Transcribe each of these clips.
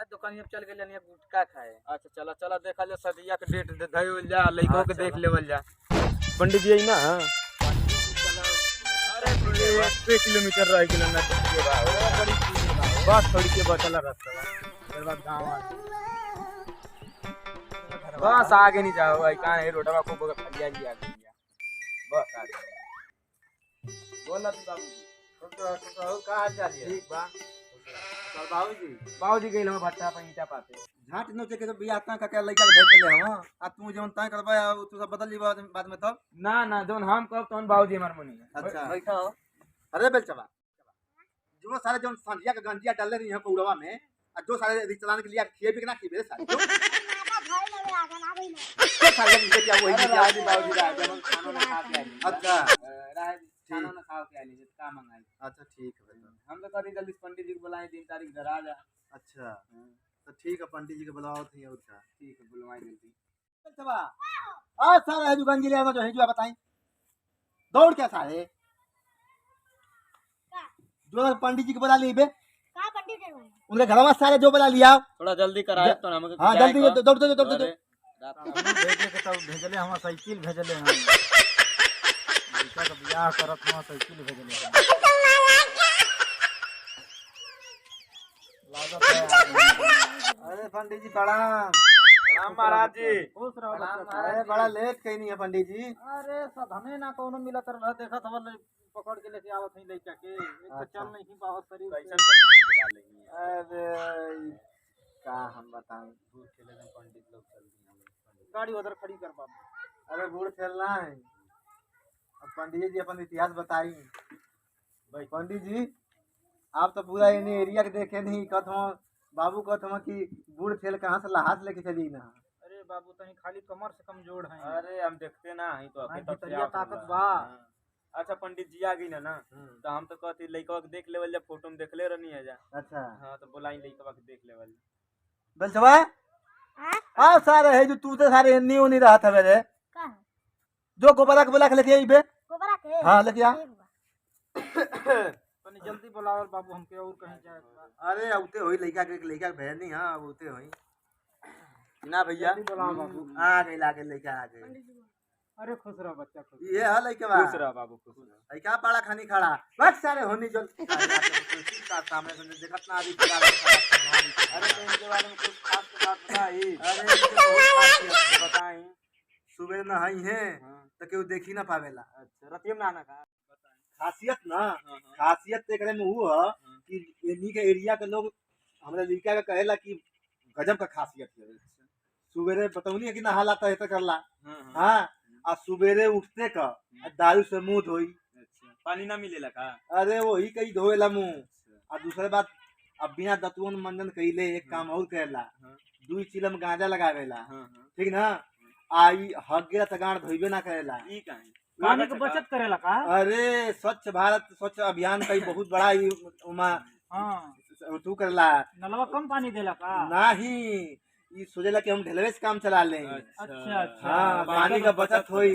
आज दुकान में चल गेल गुटका खाए। अच्छा चला चला देखा ले सदिया के डेट धइल जा लइको के देख लेवल जा। पंडित जी आई ना। अरे 1 किलोमीटर रह गेल ना के बस थोड़ी के बचल रास्ता फिर बाद गांव बस आगे नहीं जाओ भाई कहां है रोडवा को फलिया जी आ गई बस आ गई। बोला तू बाबूजी तो कहां चलिए ठीक बा चल बाबूजी गइल हम भट्टा पे ईटा पाते झाट नोचे के तो बियाह ता का लइका के भेज देले हम आ तू जौन ता करबा तू सब बदल जीवा बाद में तब ना जोन हम कहब तोन बाबूजी हमर मुनी अच्छा बैठो। अरे बेलचबा जो सारे जौन संधिया के गंजिया डालले रही है कौड़वा में आ जो सारे रिश्तेदार के लिए खिए भी ना खिए सारे जो सारे के क्या वही बाबूजी राज खाना ना खा के आई अच्छा राज खाना ना खा के आई का मंगाई। अच्छा ठीक है हम तो कहते जल्दी पंडित जी को बुलाए 3 तारीख धरा जा। अच्छा तो ठीक है पंडित जी के बुलाओ थी और क्या ठीक है बुलवाई जल्दी बेलचबा आ सारे है जो गंजिया में जो है जो बताई दौड़ क्या सारे जो पंडित जी को बुला ली बे का पंडित जी भाई उनके घर में सारे जो बुला लिया थोड़ा जल्दी कराए तो हमके हां जल्दी दौड़ भेजे के तब भेजले हम साइकिल भेजले हम लड़का का बियाह करत हम साइकिल भेजले लागत है। अरे पंडित जी प्रणाम प्रणाम महाराज जी खुश रहो बच्चा। अरे बड़ा लेट कहीं नहीं है पंडित जी अरे सधने ना कोनो मिलत रह देखत हवन पकड़ के लेके आवत नहीं लइका के एक तो चल नहीं बहुत शरीर कैसन पंडित जी बुला लेंगे अरे का हम बताएं दूर खेले में पंडित लोग चल दिए गाड़ी उधर खड़ी कर बाबू। अरे बूढ़ खेलना है अब पंडित जी अपन इतिहास बताई भाई पंडित जी आप तो पूरा इन एरिया के देखे नहीं कथम बाबू कथम कि बूढ़ खेल कहाँ से लहास लेके चली ना अरे बाबू तनी खाली कमर से कमजोर है। अरे हम देखते ना हई तो अभी तक भितरिया ताकत बा। अच्छा पंडित जी आ गई ना तो हम तो कहती लइकवा के देख लेवल जब फोटो में देखले रहनी है जा। अच्छा हां तो बुलाई लइकवा के देख लेवल बेलचबा हाँ सारे है जो तू तो सारे नहीं होनी रहा था मेरे का जो गोबरा के बुला के लेके आई बे गोबरा के हाँ लेके आ तनी जल्दी बुलाओ बाबू हमके और कहीं जाए। अरे औते होई लइका के भेज नहीं हां औते होई ना भैया जल्दी बुलाओ बाबू। आ गई लाके लइका आ गई अरे खुश रहो बच्चा खुश ये है लइका बा खुश रह बाबू खुश रह लइका पाड़ा खानी खड़ा बस सारे होनी जो सामने से देखत ना अभी अरे तो इनके बारे में कुछ खास बात बताई। अरे इनके बहुत खासियत बताई सुबह ना हई है तो केहू देखी ना पावेला अच्छा रतियम नाना का खासियत ना खासियत ते करे में वो है कि इन्हीं के एरिया के लोग हमरा लइका के कहेला कि गजब का खासियत है सुबेरे बतौनी है कि नहाला तो ऐसा करला हाँ आ सुबेरे उठते का दारू से मुंह धोई अच्छा पानी ना मिलेला का अरे वही कहीं धोएला मुंह और दूसरे बात अब बिना दतवन मंजन कइले एक काम और करेला 2 चिलम गांजा लगावेला ठीक ना आई हगेला त गांड धोइबे ना करेला ई काहे पानी की बचत करेला का। अरे स्वच्छ भारत स्वच्छ अभियान का बहुत बड़ा ही उमा हां तू करला नलवा कम पानी देला का। नाही ई सोचेला कि हम ढेलवे से काम चला ले अच्छा अच्छा हाँ पानी का बचत होई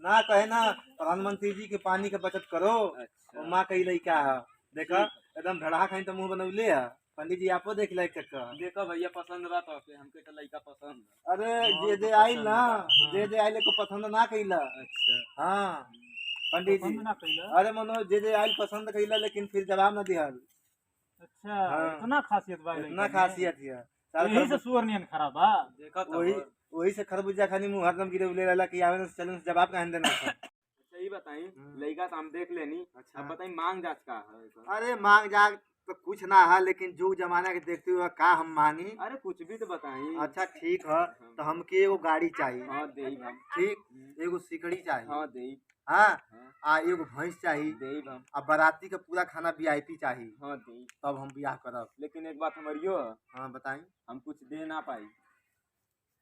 ना कहे ना प्रधानमंत्री जी के पानी का बचत करो माँ कही लइका है देखा एकदम धड़ा खाई तो मुंह बनौले है पंडित जी आपो देख ले देखो भैया पसंद बा तो हमके तो लइका पसंद अरे जे जे आई ना जे आइले को पसंद ना कइला अच्छा हाँ पंडित जी पसंद ना कइला। अरे मनो जे आइल पसंद कइला लेकिन फिर जवाब ना दिहल अच्छा हाँ। इतना खासियत बा इतना खासियत है यही से सुअर नियन खराब बा। देखा तो वही वही से खरबूजा खानी मुंह हरदम गिरे उले रहला कि आवे से चलन से जवाब काहे देना सही बताई लइका तो हम देख लेनी। अच्छा अब बताई मांग जांच का है अरे मांग जाग तो कुछ ना है लेकिन जुग जमाना के देखते हुए का हम मानी अरे कुछ भी तो बताई। अच्छा ठीक है तो हमके एगो गाड़ी चाहिए हां देई हम ठीक एगो सिकड़ी चाहिए हां देई हाँ आ एगो भैंस चाहिए देई हम आ बाराती का पूरा खाना वीआईपी चाहिए हां देई तब हम ब्याह करब। लेकिन एक बात हमारियो हाँ बताई हम कुछ दे ना पाई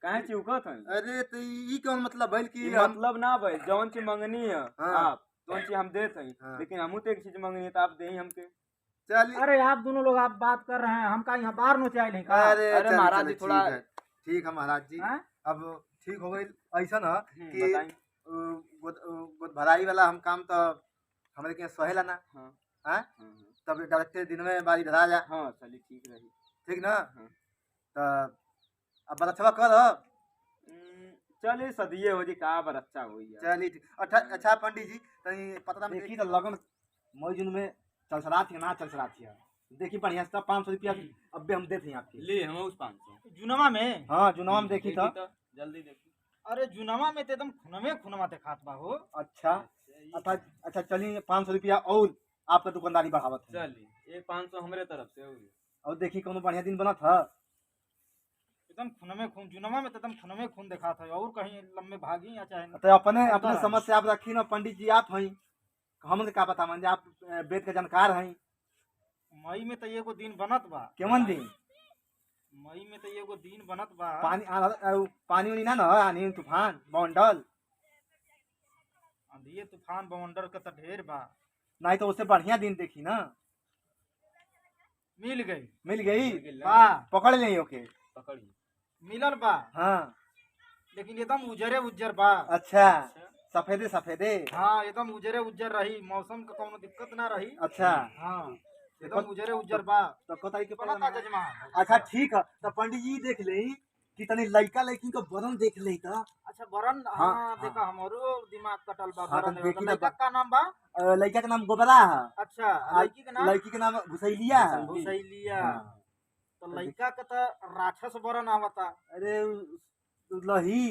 काहे चिउकत है। अरे तो ई कौन मतलब भइल कि मतलब ना भाई जौन चीज मंगनी है हाँ। आप जौन चीज हम देत हई हाँ। लेकिन हमहू तो एक चीज मंगनी है तो आप देही हमके। चलिए अरे आप दोनों लोग आप बात कर रहे हैं हम का यहाँ बाहर नोचाइल है का। अरे अरे चलिए, महाराज चलिए, जी थोड़ा ठीक है महाराज जी हैं? अब ठीक हो गई ऐसा ना कि बताई गोद भराई वाला हम काम तो हमारे के सहेला ना हाँ हाँ तब डायरेक्ट दिन में बारी धरा जा हाँ चलिए ठीक रही ठीक ना हाँ। तो अब बरछवा कर चलिए सदिये हो जी का बर अच्छा हुई है। चलिए ठीक। अच्छा पंडित जी तनी पता में देखी तो लगन मई जून में चलसरा थी ना चलसरा थी देखी बढ़िया से 500 रुपया अबे हम देते हैं आपके ले हम उस 500 जुनवा में हाँ जुनवा में देखी था। तो जल्दी देखी। अरे जुनवा में तो एकदम खुनवा दिखात बा हो। अच्छा अच्छा चलिए 500 रुपया और आपका दुकानदारी बढ़ावत है। चलिए ये 500 हमारे तरफ से होगी। और देखी कौन बढ़िया दिन बना था एकदम खून जुनवा में तो एकदम खुनवे खून दिखा था और कहीं लम्बे भागी या चाहे तो अपने अपने समझ से आप रखी ना पंडित जी आप हैं हम का पता मान आप वेद के जानकार हैं। मई में तो एगो दिन बनत बा। केवन दिन मई में तो एगो दिन बनत बा। पानी उनी ना आनी तूफान बवंडल आंधी तूफान बवंडर का तो ढेर बा। नहीं तो उससे बढ़िया दिन देखी ना मिल गई बा पकड़ ले ओके पकड़िए मिलल बा। हाँ लेकिन एकदम उजरे बा। अच्छा सफेदे हाँ एकदम उजरे रही मौसम का कोनो दिक्कत ना रही। अच्छा हाँ एकदम उजरे बा। तो को तारीख के बनत बा जजमान। अच्छा ठीक है तो पंडित जी देख ले कि तनी लड़का लड़की का बरन देख ले तो अच्छा बरन हाँ, हाँ देखा हमारो दिमाग कटल बा। हाँ, तो बरन देखी लड़का ना का नाम बा। लड़का का नाम गोबरा है अच्छा लड़की के नाम घुसैलिया है। घुसैलिया। हाँ। तो लड़का का तो राक्षस बरन आवता। अरे लही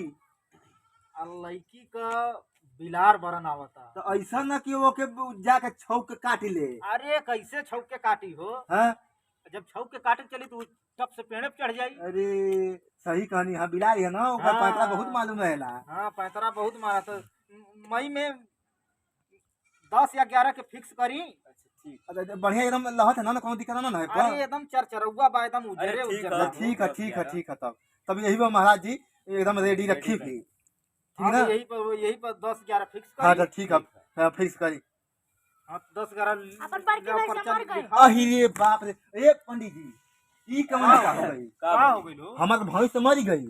और लड़की का बिलार बरन आवता। तो ऐसा ना कि वो के जाके छौक के काट ले। अरे कैसे छौक के काटी हो। हाँ जब छौक के काटे चली तो टप से पेड़े पे चढ़ जाई। अरे सही कहनी हाँ बिलारी है ना ओकर हाँ। पैतरा बहुत मालूम है ला। हाँ पैतरा बहुत मारा। तो मई में 10 या 11 के फिक्स करी। बढ़िया एकदम लहत है ना कोनो दिक्कत ना है अरे एकदम चरचरौआ बा एकदम उजरे उजरे। ठीक है तब यही बा महाराज जी एकदम रेडी रखी थी ठीक है यही पर 10 11 फिक्स हाँ करी। तो ठीक है फिक्स करी। हाँ 10 11 अपन पर्ची में पर्चा समर गए। लिखा। अरे बाप रे ए पंडित जी ई कमन का हो गई का हो गइल हो। हमार भैंस तो मर गई।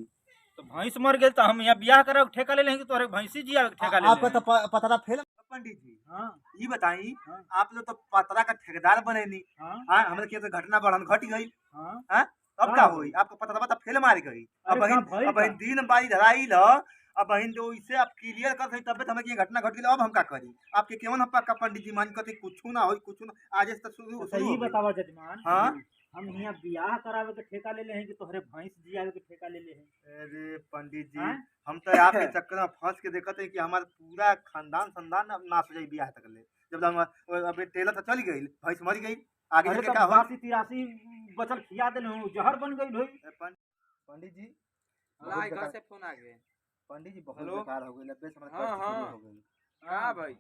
तो भैंस मर गेल तो हम यहाँ बियाह करे के ठेका ले लेंगे। तोरे भैंसी जिया के ठेका ले आपका लेंगे। तो पतरा फेल पंडित जी हाँ ये बताई हाँ। आप लोग तो पतरा का ठेकेदार बने नहीं हाँ हाँ हमने किया तो घटना बढ़न घट गई हाँ। हाँ अब क्या हुई आपको पतरा तो फेल मार गई। अब अरे का बहन भइल अब बहन दिन बारी धराई ल अब बहन जो इसे आप क्लियर कर सही तब हमें ये घटना घट गई। अब हम क्या करी आपके केवन हप्पा का पंडित जी मान कते कुछ ना हो कुछ ना आज से शुरू सही हो गई। बतावा जजमान। हाँ हम यहाँ बियाह करावे के ठेका ले लेंगे कि तोहरे भैंस जियावे के ठेका ले लेंगे। अरे पंडित जी हाँ? हम तो आपके चक्कर में फंस के देखते हैं कि हमारा पूरा खानदान नाश हो जाए ब्याह तक ले। जब हम अब टेलर तो चली गई भैंस मर गई आगे अरे चल के तो क्या हो 82 बचल खिया देले हूँ जहर बन गई होई। पंडित जी लाई घर से फोन आ गए। पंडित जी बहुत हेलो? बेकार हो गई लब्बे समय हाँ, हाँ। हो गई हाँ भाई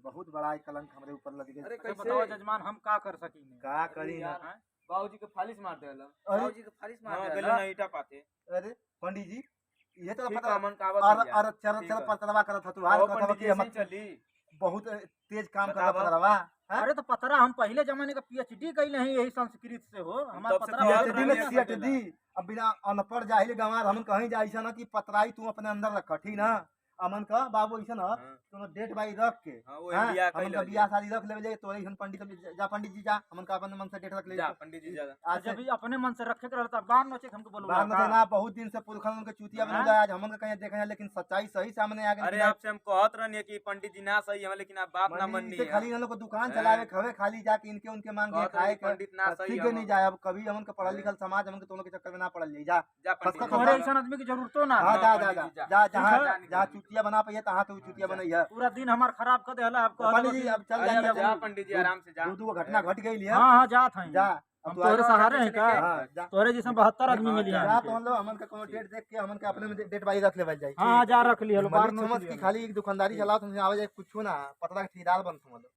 बहुत बड़ा एक कलंक हमारे ऊपर लग गई। अरे अरे कैसे बताओ जजमान हम का कर सकीने। का करी ना यार बाबूजी के फालिश मार देला। अरे? बाबूजी के फालिश मार हाँ, देला। नहीं ईटा पाते। अरे पंडित जी ये तो ठीक पता है, मन कावत और हो गया। और चर ठीक चर है। पतरवा करत था तू हाल आओ कहता पंडित कि जी हम ऐसे ही चली। बहुत तेज काम करता बतावा। पतरवा हाँ? अरे तो पतरा हम पहले जमाने का पीएचडी कैले हैं यही संस्कृत से हो। हमारा तब से पतरा PhD बहुत PhD बढ़िया में सकेला। PhD अब बिना अनपढ़ जाहिल गंवार हम कहीं जाइसा ना कि पतराई तू अपने अंदर रख ठीक ना अमन का बाबू ऐसा ना हाँ। तो डेट बाई रख के हाँ, वो हाँ, बियाह हमन कैले का हो बियाह शादी रख ले तो ऐसा पंडित जा पंडित जी जा हमन का अपन मन से डेट रख ले जा पंडित जी जा। आज जब ही अपने मन से रखे के रहता बार नोचे हमको बोलो बाद में ना बहुत दिन से पुरखन उनके चूतिया हाँ? बन आज हमन का कहीं देखे हैं लेकिन सच्चाई सही सामने आ गई। अरे आपसे हम कहत रहनी कि पंडित जी ना सही है लेकिन आप बात ना मननी से है। खाली इन लोग को दुकान हैं? चलावे खवे खाली जाके इनके उनके मांगे कहत रहे खाए कि पंडित ना सही सीख है नहीं हम। जाए अब कभी हमन का पढ़ल लिखल समाज हमन के दोनों के चक्कर में ना पड़ल जाए जा जा पंडित जी, तोहरे जा। ऐसा आदमी की जरूरतो ना। हाँ हाँ, जा जा पंडित जा जी, जा जा। जहाँ ठीक है। जहाँ चुतिया बना पाइए तहाँ तो चुतिया बनई है। पूरा दिन हमार खराब कर देला आपको। पंडित जी अब चल अरे जाइए जा पंडित जी आराम से जा। दो घटना घट गई है हाँ हाँ जात हैं। जा हम अब तू तोहरे आगे सहारे हैं का। हाँ जा तोहरे जैसे 72 आदमी मिली जा हैं। तो हम लोग हमन का कोनो डेट देख के हमन का अपने में डेट बाई रख लेवल जाए हाँ जा रख लिया लो बार समझ नोच की लिया। खाली एक दुकानदारी चलाओ तुमसे आवे जाए कुछ ना पता लगे ठेकेदार बन तुम लोग।